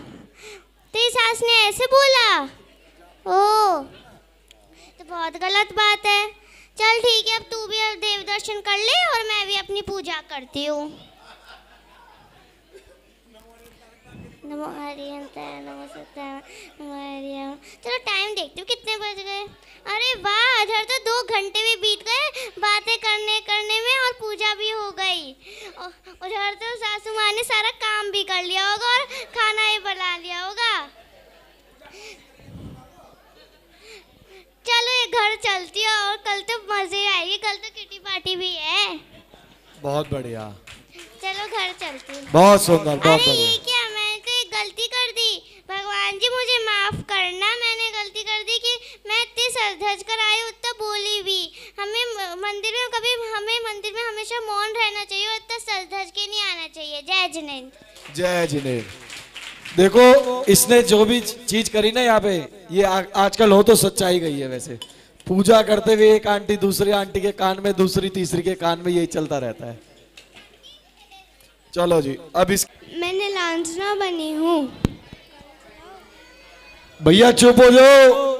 तेरी सास ने ऐसे बोला? ओह, तो बहुत गलत बात है। चल ठीक है, अब तू भी देव दर्शन कर ले और मैं भी अपनी पूजा करती हूँ। नमो हरिहंतारा नमो सिद्धारा नमो हरिया। चलो टाइम देखती हूँ कितने बज गए। अरे वाह, इधर तो 2 घंटे भी बीत गए बातें करने करने में और पूजा भी हो गई। उधर तो सासू माँ ने सारा काम भी कर लिया होगा और खाना ही बना लिया होगा। चलो ये घर चलती है और कल तो मजे आएगी। कल तो किटी पार्टी भी है। बहुत बढ़िया, चलो घर चलती हूँ। बहुत सुंदर, बहुत अरे बढ़िया। ये क्या, मैंने तो एक गलती कर दी। भगवान जी मुझे माफ करना, मैंने गलती कर दी कि मैं इतनी सज धज कर आई हूँ, उतना बोली भी। हमें मंदिर में हमेशा मौन रहना चाहिए और इतना सज धज के नहीं आना चाहिए। जय जिनेंद्र। जय जिनेंद्र। देखो, इसने जो भी चीज करी ना यहाँ पे, ये आजकल हो तो सच्चाई गई है। वैसे पूजा करते हुए एक आंटी दूसरी आंटी के कान में, दूसरी तीसरी के कान में, यही चलता रहता है। चलो जी, अब इस मैंने लांछना बनी हूँ। भैया चुप हो जाओ।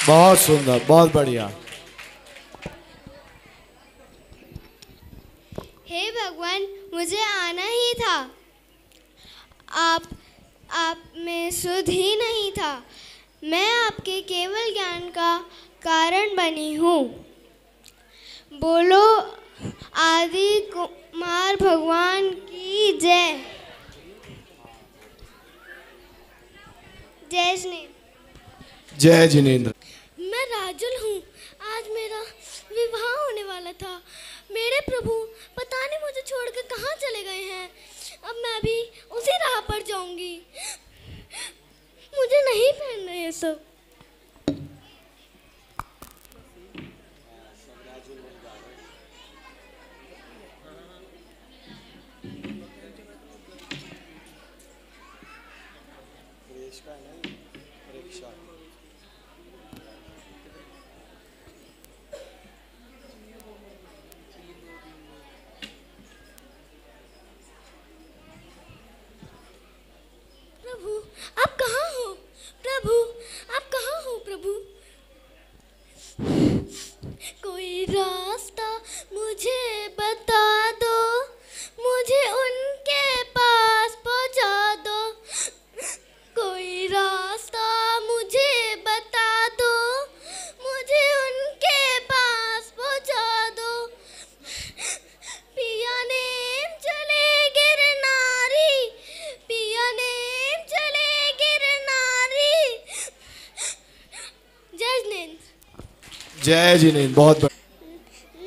बहुत सुंदर, बहुत बढ़िया। हे भगवान, मुझे आना ही था। आप में सुध ही नहीं था। मैं आपके केवल ज्ञान का कारण बनी हूँ। बोलो आदि कुमार भगवान की जय। जय जिनेंद्र। जय जिनेंद्र। मैं राजुल हूँ। आज मेरा विवाह होने वाला था। मेरे प्रभु पता नहीं मुझे छोड़ के कहाँ चले गए हैं। अब मैं भी उसी राह पर जाऊंगी। ये सब। प्रभु आप कहाँ हो? प्रभु आप कहाँ हो? प्रभु कोई रास्ता मुझे बता दो, मुझे उनके पास पहुँचा दो। कोई रास्ता मुझे बता दो, मुझे उनके पास पहुँचा दो। पिया ने चले गिरनारी, पिया ने चले गिरनारी। जय जिनेंद्र। जय जिनेंद्र, बहुत बढ़िया।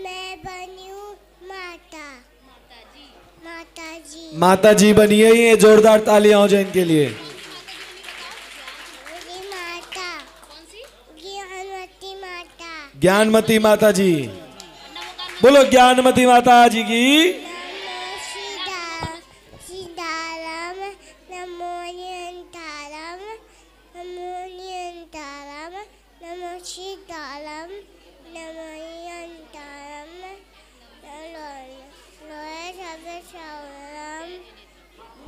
मैं बनी हूँ माता। माता जी बनी है, ये जोरदार तालियां हो जाए इनके लिए। ज्ञानवती माता। ज्ञानमती माता जी, बोलो ज्ञानमती माता जी की। सीताराम नमो निरंतारम, नमो निरंतारम, नमो सीताराम, नमो निरंतारम, लोय सब सौराम।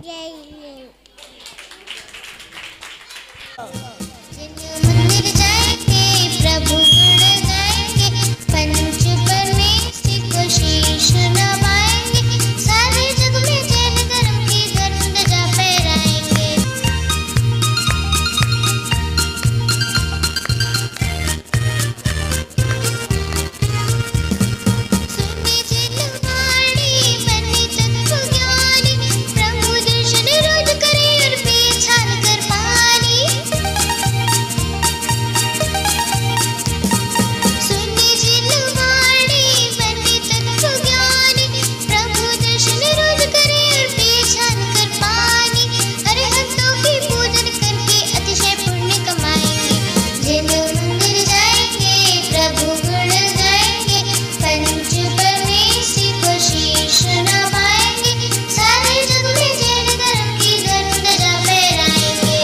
जय हिंद। मंदिर जाएंगे प्रभु गुण गाएंगे, पंच परमेश्वर को शीश नवाएंगे, सारे जग में जैन धर्म की ध्वजा फहराएंगे। सुने जिलवाड़ी बने तत्व ज्ञानी, प्रभु दर्शन रोज करे और बेछान कर पानी। सुने जिलवाड़ी बने तत्व ज्ञानी, प्रभु दर्शन रोज करे और बेछान कर पानी। अरहंतों की पूजन करके अतिशय पुण्य कमाएंगे, जिन मंदिर जाएंगे प्रभु गुण गाएंगे, पंच परमेश्वर को शीश नवाएंगे, सारे जग में जैन धर्म की ध्वजा फहराएंगे।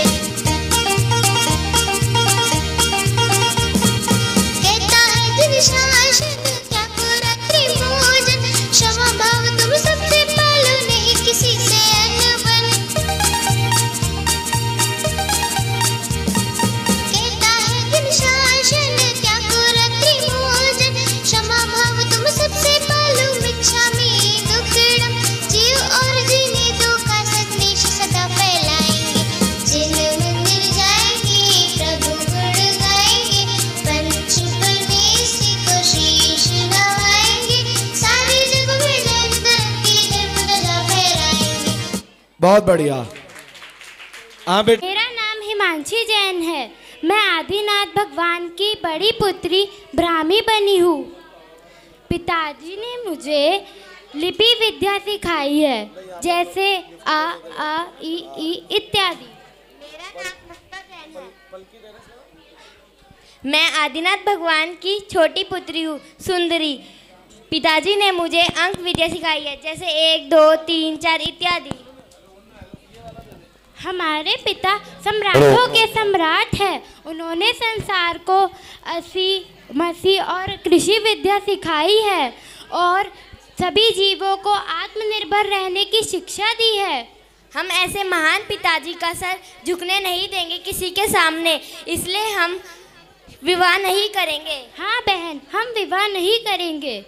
कहता है दिन शासन क्या को रात्रि भोजन, क्षमा भाव तुम सबसे पालो नहीं किसी से अनबन। कहता है दिन शासन क्या को रात्रि भोजन, क्षमा भाव तुम सबसे पालो मिच्छामि दुक्कडम। जीव और जीने दो का संदेश सदा फैलाएंगे, जिन मंदिर जाएंगे प्रभु गुण गाएंगे, पंच परमेश्वर को शीश नवाएंगे, सारे जग में जैन धर्म की ध्वजा फहराएंगे। बहुत बढ़िया। हाँ बेटा। मेरा नाम हिमांशी जैन है। मैं आदिनाथ भगवान की बड़ी पुत्री ब्राह्मी बनी हूँ। पिताजी ने मुझे लिपि विद्या सिखाई है, जैसे आ ई इत्यादि। मैं आदिनाथ भगवान की छोटी पुत्री हूँ सुंदरी। पिताजी ने मुझे अंक विद्या सिखाई है, जैसे 1 2 3 4 इत्यादि। हमारे पिता सम्राटों के सम्राट हैं। उन्होंने संसार को असी मसी और कृषि विद्या सिखाई है और सभी जीवों को आत्मनिर्भर रहने की शिक्षा दी है। हम ऐसे महान पिताजी का सर झुकने नहीं देंगे किसी के सामने, इसलिए हम विवाह नहीं करेंगे। हाँ बहन, हम विवाह नहीं करेंगे।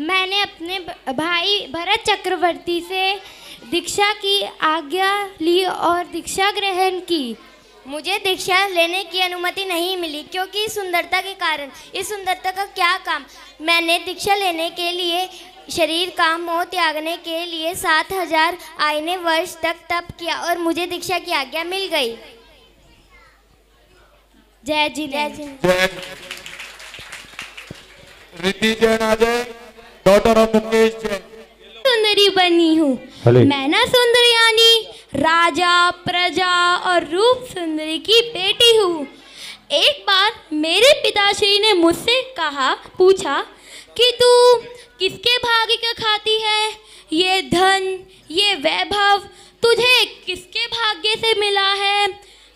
मैंने अपने भाई भरत चक्रवर्ती से दीक्षा की आज्ञा ली और दीक्षा ग्रहण की। मुझे दीक्षा लेने की अनुमति नहीं मिली क्योंकि सुंदरता के कारण। इस सुंदरता का क्या काम? मैंने दीक्षा लेने के लिए शरीर का मोह त्यागने के लिए 7000 आईने वर्ष तक तप किया और मुझे दीक्षा की आज्ञा मिल गई। जय जी जय जी। रिद्धि जैन आ जाए, डॉटर ऑफ मुकेश जैन। सुंदरी बनी हूँ मैं ना सुंदरयानी, राजा प्रजा और रूप सुंदरी की बेटी हूँ। एक बार मेरे पिताश्री ने मुझसे पूछा कि तू किसके भाग्य का खाती है? ये धन, ये वैभव तुझे किसके भाग्य से मिला है?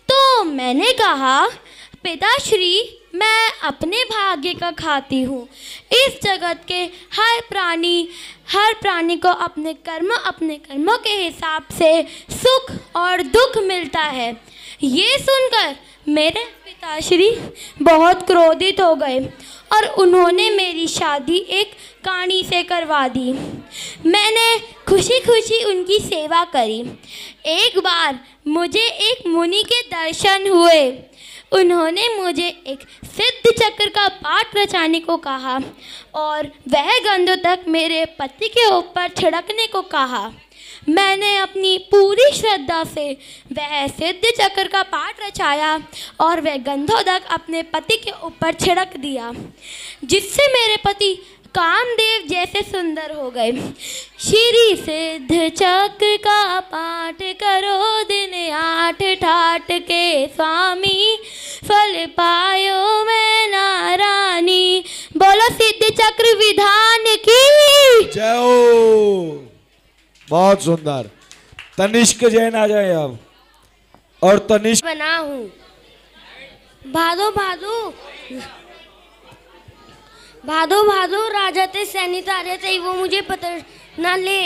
तो मैंने कहा, पिताश्री, मैं अपने भाग्य का खाती हूँ। इस जगत के हर प्राणी को अपने कर्मों के हिसाब से सुख और दुख मिलता है। ये सुनकर मेरे पिताश्री बहुत क्रोधित हो गए और उन्होंने मेरी शादी एक काणी से करवा दी। मैंने खुशी खुशी उनकी सेवा करी। एक बार मुझे एक मुनि के दर्शन हुए। उन्होंने मुझे एक सिद्ध चक्र का पाठ रचाने को कहा और वह गंधों तक मेरे पति के ऊपर छिड़कने को कहा। मैंने अपनी पूरी श्रद्धा से वह सिद्ध चक्र का पाठ रचाया और वह गंधों तक अपने पति के ऊपर छिड़क दिया, जिससे मेरे पति कामदेव जैसे सुंदर हो गए। श्री सिद्ध चक्र का पाठ करो दिन 8 ठाट के स्वामी, फल पायो मैं नारानी। बोलो सिद्ध चक्र विधान की जय हो। बहुत सुंदर। तनिष्क जैन आ जाए अब। और तनिष्क बना हूँ। भादो भादो भादो भादो राजा ते सैनिक आ रहे थे, वो मुझे पता ना ले।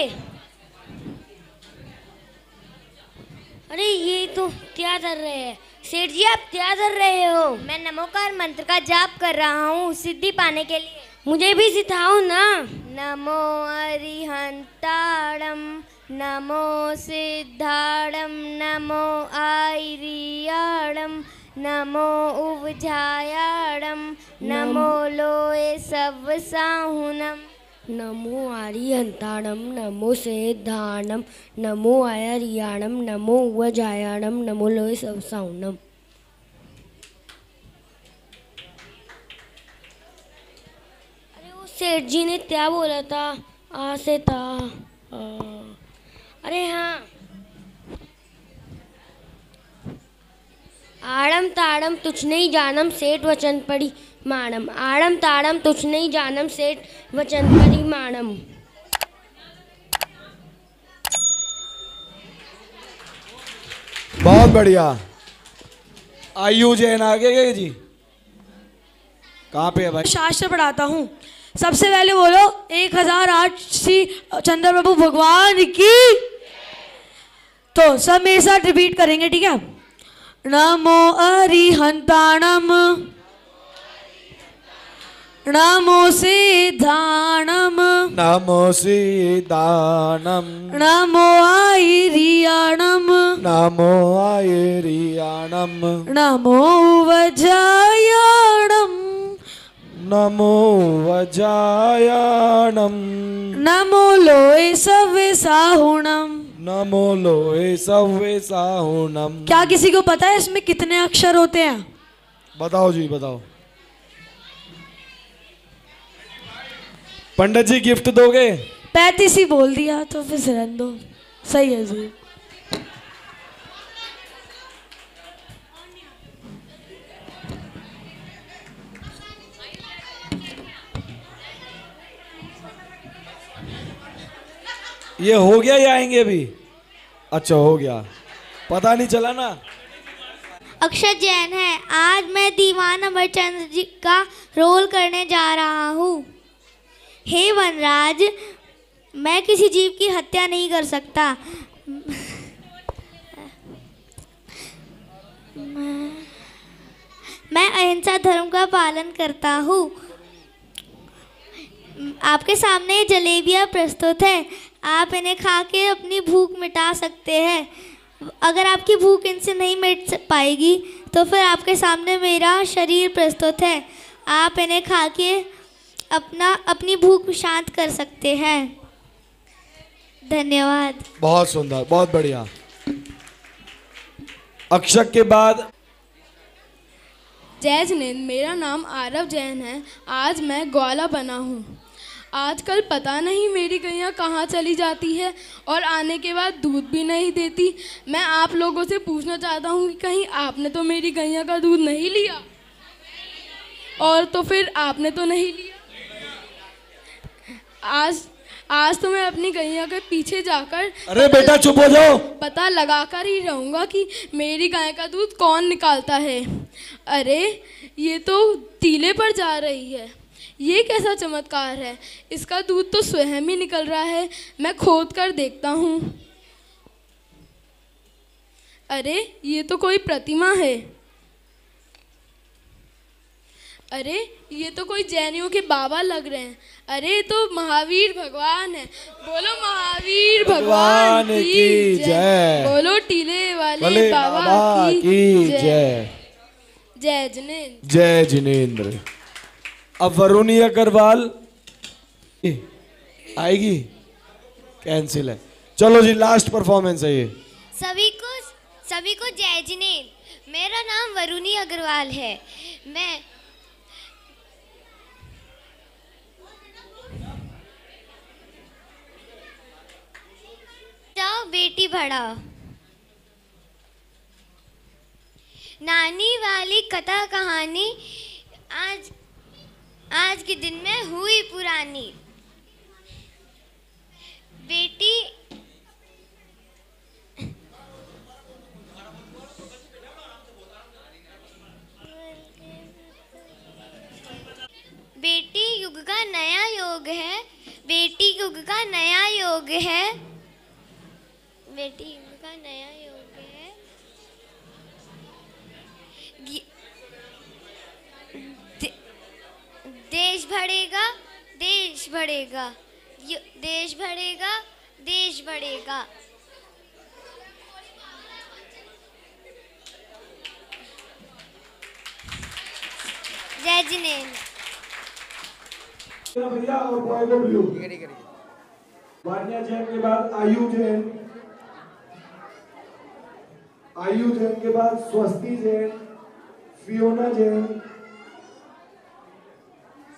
अरे ये तो क्या कर रहे हैं सेठ जी? आप क्या कर रहे हो? मैं नमोकार मंत्र का जाप कर रहा हूँ सिद्धि पाने के लिए। मुझे भी सिखाओ ना। नमो अरिहंताणम, नमो सिद्धाणम, नमो आइरियाणम, नमो उवजायाणम, नमो लोए सवसाहुनम। नमो आरिहंताणम, नमो सिद्धाणम, नमो आयरियाणम, नमो उवजायाणम, नमो लोए सवसाहुनम। सेठ जी ने क्या बोला था? आ से था। अरे हाँ, आड़म ताड़म तुझ नहीं जानम सेठ वचन पड़ी माणम। आड़म ताड़म तुझ नहीं जानम सेठ वचन पड़ी माणम। बहुत बढ़िया। आयु जैन आगे गए जी। कहाँ पे है भाई? शास्त्र पढ़ाता हूँ। सबसे पहले बोलो 1008 श्री चंद्र प्रभु भगवान की। तो सब मेरे साथ रिपीट करेंगे, ठीक है? नमो अरिहंताणम, नमो सिद्धाणम, नमो सिद्धाणम, नमो आइरियाणम, नमो आइरियाणम, नमो वजायाणम, नमो वजायाणम, नमो लोए सव्यसाहुणम, नमो लोए सव्यसाहुणम। क्या किसी को पता है इसमें कितने अक्षर होते हैं? बताओ जी, बताओ। पंडित जी गिफ्ट दोगे? 35 ही बोल दिया तो फिर रहने दो। सही है जी। ये हो गया या आएंगे अभी? अच्छा हो गया, पता नहीं चला ना। अक्षर जैन है। आज मैं दीवान अमरचंद्र जी का रोल करने जा रहा हूँ। हे वनराज, मैं किसी जीव की हत्या नहीं कर सकता। मैं अहिंसा धर्म का पालन करता हूँ। आपके सामने ये जलेबियाँ प्रस्तुत है। आप इन्हें खा के अपनी भूख मिटा सकते हैं। अगर आपकी भूख इनसे नहीं मिट पाएगी तो फिर आपके सामने मेरा शरीर प्रस्तुत है। आप इन्हें खा के अपनी भूख शांत कर सकते हैं। धन्यवाद। बहुत सुंदर, बहुत बढ़िया। अक्षर के बाद जय जिनेंद्र, मेरा नाम आरव जैन है। आज मैं ग्वाला बना हूँ। आजकल पता नहीं मेरी गैया कहाँ चली जाती है और आने के बाद दूध भी नहीं देती। मैं आप लोगों से पूछना चाहता हूँ कि कहीं आपने तो मेरी गैया का दूध नहीं लिया? और तो फिर आपने तो नहीं लिया। आज तो मैं अपनी गैया के पीछे जाकर अरे बेटा चुप हो जाओ। पता लगाकर ही रहूँगा कि मेरी गाय का दूध कौन निकालता है। अरे ये तो टीले पर जा रही है, ये कैसा चमत्कार है। इसका दूध तो स्वयं ही निकल रहा है। मैं खोद कर देखता हूँ। अरे ये तो कोई प्रतिमा है। अरे ये तो कोई जैनियों के बाबा लग रहे हैं। अरे ये तो महावीर भगवान है। बोलो महावीर भगवान की जय। बोलो टीले वाले बाबा की जय। जय जिनेंद्र। जय जिनेंद्र। अब वरुणी अग्रवाल आएगी, कैंसिल है। चलो जी लास्ट परफॉर्मेंस है ये। सभी को जय जिनेंद्र। मेरा नाम वरुणी अग्रवाल है। मैं बेटी पढ़ाओ नानी वाली कथा कहानी आज के दिन में हुई पुरानी। बेटी युग का नया योग है। बेटी युग का नया योग है। बेटी युग का नया योग है। देश बढ़ेगा, देश बढ़ेगा, देश बढ़ेगा, देश बढ़ेगा। जय जिनेंद्र। भैया और बॉय को ब्लू। वान्या जैन के बाद आयु जैन, आयु जैन के बाद स्वस्ति जैन, फियोना जैन,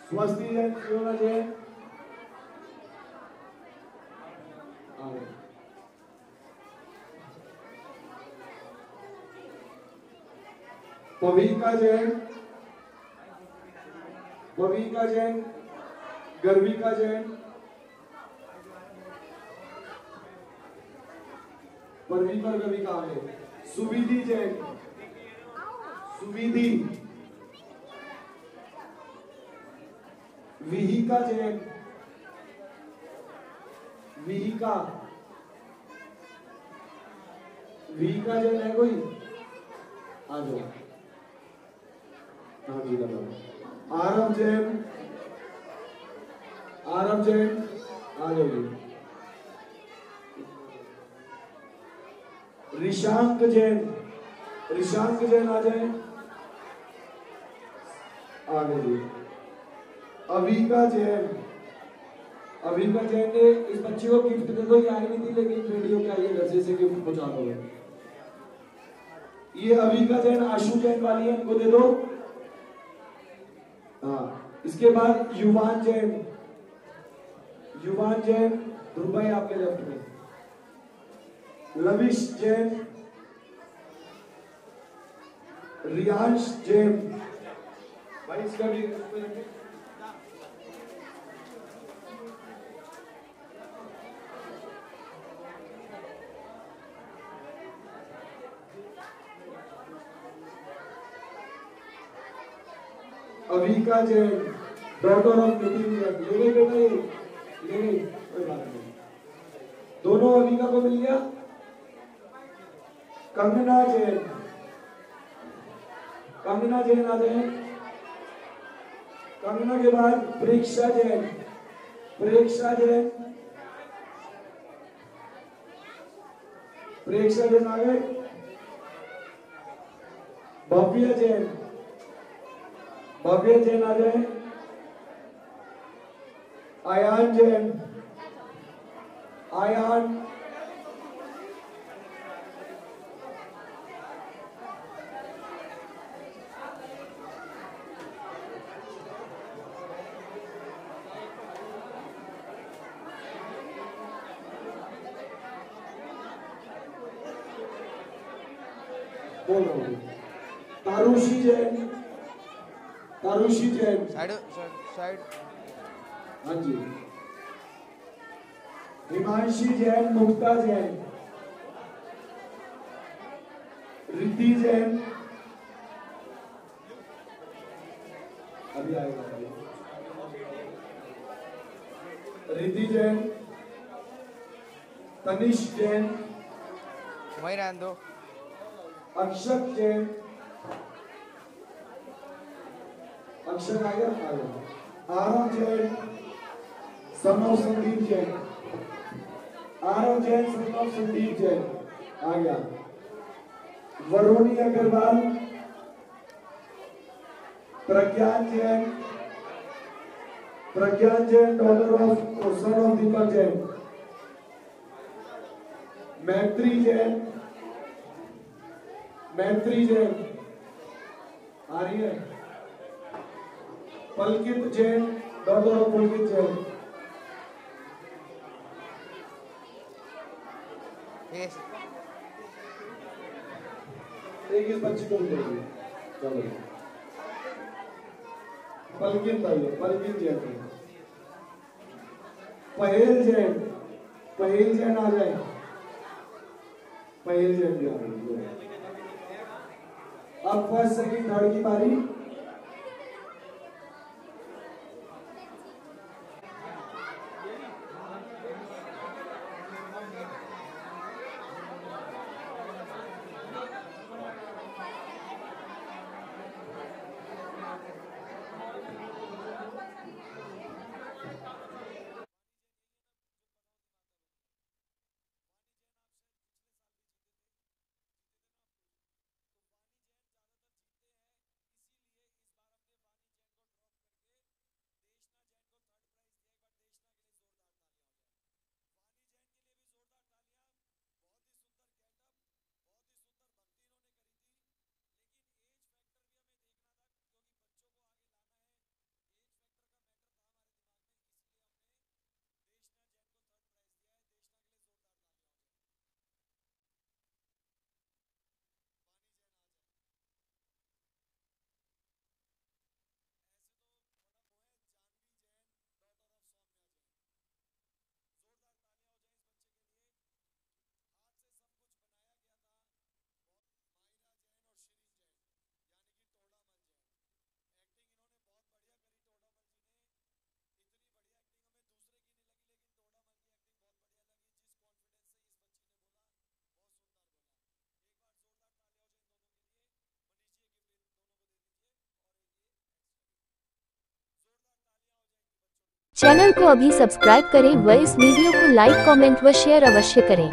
स्वस्ति जैन, फियोना जैन। पविका जैन, पविका जैन, गर्विका जैन, परवीका गर्विका है। सुविधि जैन, सुविधि, विहिका जैन, विहिका, विहिका जैन है कोई? आ जाओ। हाँ जी बताओ। आरव जैन, आरव जैन आ जाओ। ऋषांक जैन, ऋषांक जैन आ जाए। आ गए। अविका जैन, अविका जैन ने इस बच्चे को गिफ्ट दे दो। ये आई नहीं थी लेकिन वीडियो के आइए घर से गिफ्ट पहुंचा दो। ये अविका जैन आशु जैन वाली है, इनको दे दो। हाँ इसके बाद युवान जैन, युवान जैन ध्रुव भाई आपके लेफ्ट में। लविश जैन, रियांश जैन भाई इसका भी अविका जैन, डॉटर ऑफ नितिन जैन। ले गए बेटा, ये ले गए, कोई बात नहीं। दोनों अविका को मिल गया। कंगना जैन, कंगना जैन आ जाए। कंगना के बाद प्रेक्षा जैन, प्रेक्षा जैन, प्रेक्षा जैन आ गए। भव्य जैन, भव्य जैन आ जाए। आयान जैन, आयान, बोल रहा हूँ। तारुषी जैन, तारुषी जैन, साइड। हाँ जी। हिमांशी जैन, मुक्ता जैन, रिद्धि जैन, अभी आएगा भाई। रिद्धि जैन, तनिष जैन, वहीं रहने दो। अक्षत जैन, अक्षत आ गया, आ गया। Aarav Jain, son of Sandeep Jain, Aarav Jain, son of Sandeep Jain, आ गया। Varuni Agarwal, Pragyan Jain, Pragyan Jain, daughter of son of Deepak Jain, Maitri Jain, Maitri Jain आ रही है। पलकित जैन, डॉटर ऑफ पुलकित जैन, एक इस बच्ची को भी देंगे। चलो पलकित आइए, पलकित जैन, पहेल जैन, पहेल जैन आ जाए, पहेल जैन भी आ रही है। अब फर्स्ट सेकंड थर्ड की बारी। चैनल को अभी सब्सक्राइब करें व इस वीडियो को लाइक कमेंट व शेयर अवश्य करें।